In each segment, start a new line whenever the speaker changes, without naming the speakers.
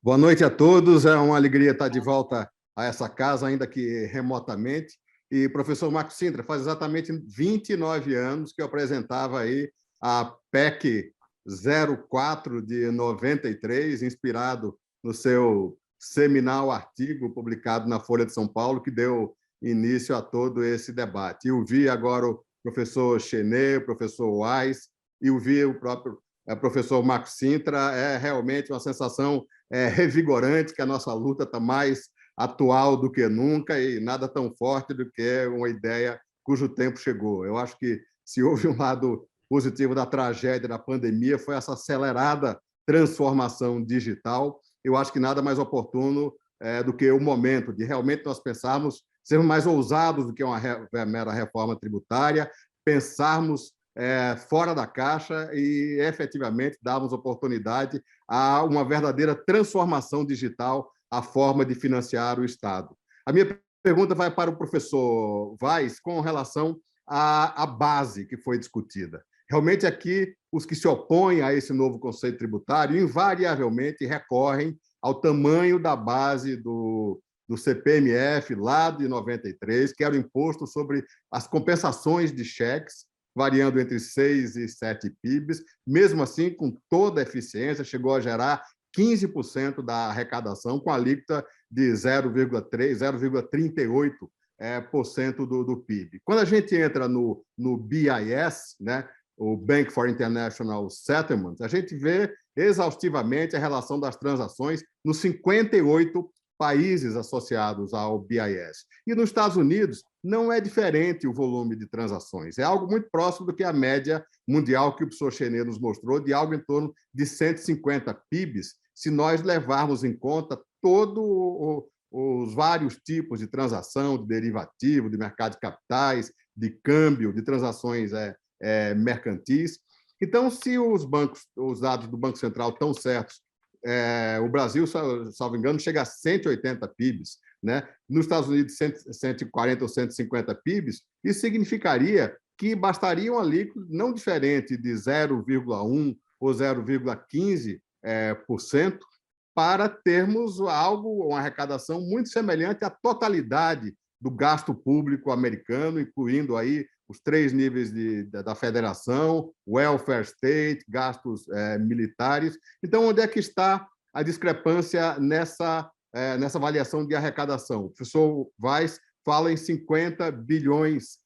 Boa noite a todos. É uma alegria estar de volta a essa casa, ainda que remotamente. E, professor Marco Sintra, faz exatamente 29 anos que eu apresentava aí a PEC 04 de 93, inspirado no seu seminal artigo publicado na Folha de São Paulo, que deu início a todo esse debate. E ouvi agora o professor Chenet, o professor Wise, e ouvi o próprio professor Marco Sintra. É realmente uma sensação revigorante, que a nossa luta está mais atual do que nunca e nada tão forte do que uma ideia cujo tempo chegou. Eu acho que se houve um lado positivo da tragédia da pandemia foi essa acelerada transformação digital. Eu acho que nada mais oportuno do que o momento de realmente nós pensarmos, sermos mais ousados do que uma mera reforma tributária, pensarmos fora da caixa e efetivamente darmos oportunidade a uma verdadeira transformação digital, a forma de financiar o Estado. A minha pergunta vai para o professor Vaz com relação à base que foi discutida. Realmente aqui, os que se opõem a esse novo conceito tributário invariavelmente recorrem ao tamanho da base do CPMF, lá de 93, que era o imposto sobre as compensações de cheques, variando entre 6 e 7 PIBs. Mesmo assim, com toda a eficiência, chegou a gerar 15% da arrecadação, com a alíquota de 0,3, 0,38% do PIB. Quando a gente entra no BIS, né, o Bank for International Settlements, a gente vê exaustivamente a relação das transações nos 58 países associados ao BIS. E nos Estados Unidos não é diferente o volume de transações. É algo muito próximo do que a média mundial que o professor Chenet nos mostrou, de algo em torno de 150 PIBs, se nós levarmos em conta todos os vários tipos de transação, de derivativo, de mercado de capitais, de câmbio, de transações mercantis. Então, se os dados do Banco Central estão certos, o Brasil, salvo engano, chega a 180 PIBs, né? Nos Estados Unidos, 140 ou 150 PIBs, isso significaria que bastaria um alíquota não diferente de 0,1 ou 0,15% para termos uma arrecadação muito semelhante à totalidade do gasto público americano, incluindo aí os 3 níveis da federação, welfare state, gastos militares. Então, onde é que está a discrepância nessa avaliação de arrecadação? O professor Vaz fala em 50 bilhões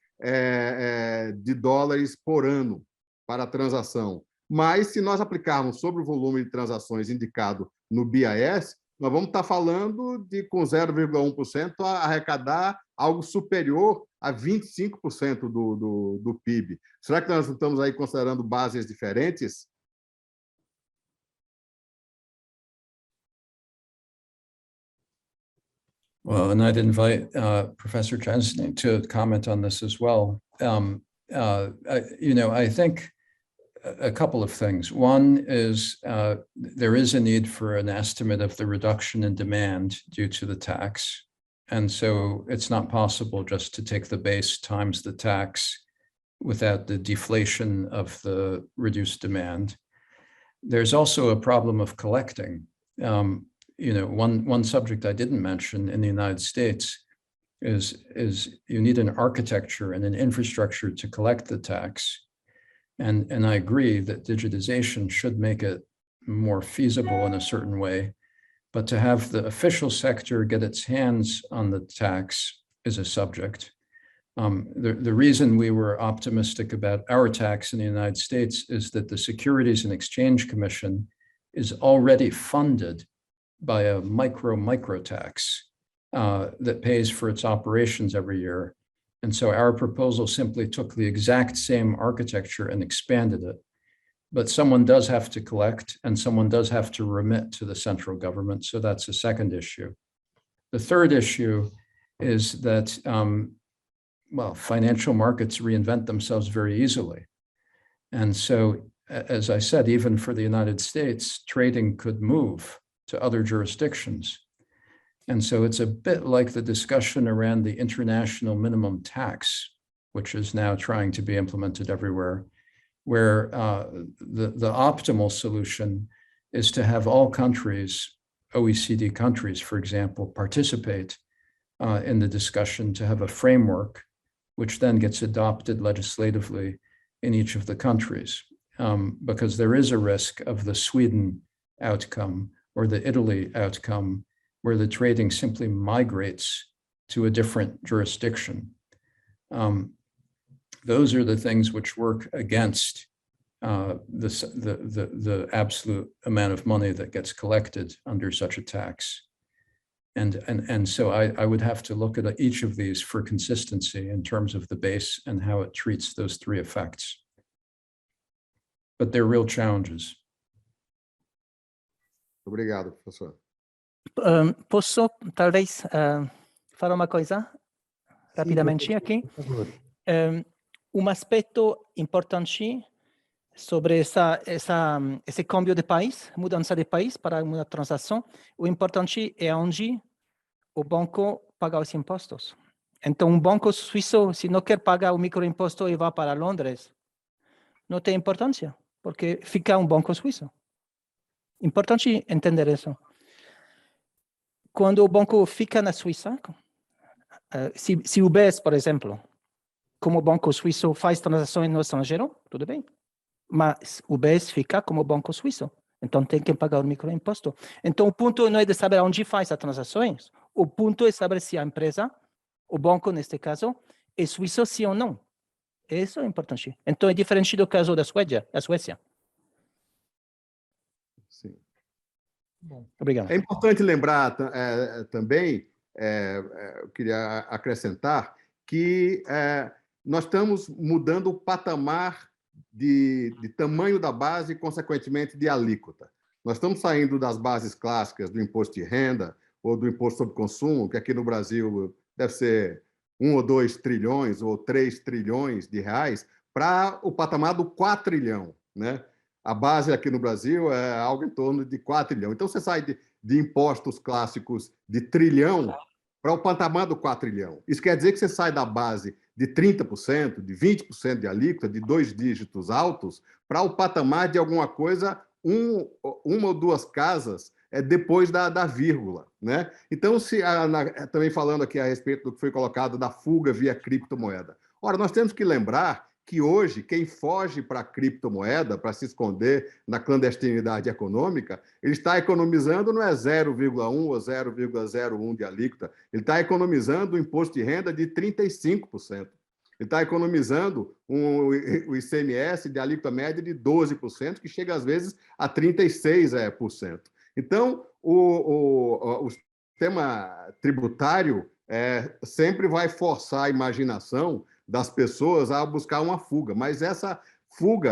de dólares por ano para a transação. Mas, se nós aplicarmos sobre o volume de transações indicado no BIS, nós vamos estar falando de, com 0,1%, arrecadar algo superior a 25% do PIB. Será que nós estamos aí considerando bases diferentes?
Well, and I'd invite Professor Chesney to comment on this as well. I think a couple of things. One is there is a need for an estimate of the reduction in demand due to the tax. And so it's not possible just to take the base times the tax without the deflation of the reduced demand. There's also a problem of collecting. One subject I didn't mention in the United States is you need an architecture and an infrastructure to collect the tax. And I agree that digitization should make it more feasible in a certain way, but to have the official sector get its hands on the tax is a subject. The reason we were optimistic about our tax in the United States is that the Securities and Exchange Commission is already funded by a micro tax that pays for its operations every year. And so our proposal simply took the exact same architecture and expanded it. But someone does have to collect and someone does have to remit to the central government. So that's a second issue. The third issue is that, financial markets reinvent themselves very easily. And so, as I said, even for the United States, trading could move to other jurisdictions. And so it's a bit like the discussion around the international minimum tax, which is now trying to be implemented everywhere, where the optimal solution is to have all countries OECD countries, for example, participate in the discussion to have a framework which then gets adopted legislatively in each of the countries, because there is a risk of the Sweden outcome or the Italy outcome where the trading simply migrates to a different jurisdiction. Those are the things which work against the absolute amount of money that gets collected under such a tax. And so I would have to look at each of these for consistency in terms of the base and how it treats those three effects. But they're real challenges.
Obrigado, professor.
Posso talvez fare uma coisa rapidamente aqui? Um aspecto importante sobre esse câmbio de país, mudança de país para uma transação, o importante é onde o banco paga os impostos. Então, um banco suíço, se não quer pagar o microimposto e vai para Londres, não tem importância, porque fica um banco suíço. Importante entender isso. Quando o banco fica na Suíça, se o UBS, por exemplo, como banco suíço faz transações no estrangeiro, tudo bem. Mas o UBS fica como banco suíço. Então tem que pagar o microimposto. Então o ponto não é de saber onde faz as transações. O ponto é saber se a empresa, o banco neste caso, é suíço sim ou não. Isso é importante. Então é diferente do caso da Suécia.
Sim.
Bom, obrigado.
É importante lembrar também, eu queria acrescentar, que nós estamos mudando o patamar de tamanho da base e, consequentemente, de alíquota. Nós estamos saindo das bases clássicas do imposto de renda ou do imposto sobre consumo, que aqui no Brasil deve ser 1 ou 2 trilhões ou 3 trilhões de reais, para o patamar do 4 trilhão, né? A base aqui no Brasil é algo em torno de 4 trilhões. Então, você sai de impostos clássicos de trilhão para o patamar do 4 trilhão. Isso quer dizer que você sai da base de 30%, de 20% de alíquota, de 2 dígitos altos, para o patamar de alguma coisa, uma ou duas casas depois da vírgula, né? Então, também falando aqui a respeito do que foi colocado da fuga via criptomoeda. Ora, nós temos que lembrar que hoje quem foge para a criptomoeda, para se esconder na clandestinidade econômica, ele está economizando não é 0,1 ou 0,01 de alíquota, ele está economizando o imposto de renda de 35%. Ele está economizando o ICMS de alíquota média de 12%, que chega às vezes a 36%. Então, o sistema tributário sempre vai forçar a imaginação das pessoas a buscar uma fuga, mas essa fuga,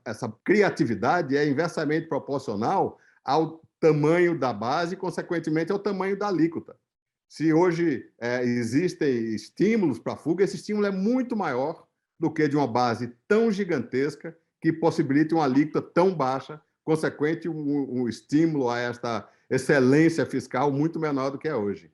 essa criatividade é inversamente proporcional ao tamanho da base e, consequentemente, ao tamanho da alíquota. Se hoje existem estímulos para a fuga, esse estímulo é muito maior do que de uma base tão gigantesca que possibilite uma alíquota tão baixa, consequente um estímulo a esta excelência fiscal muito menor do que é hoje.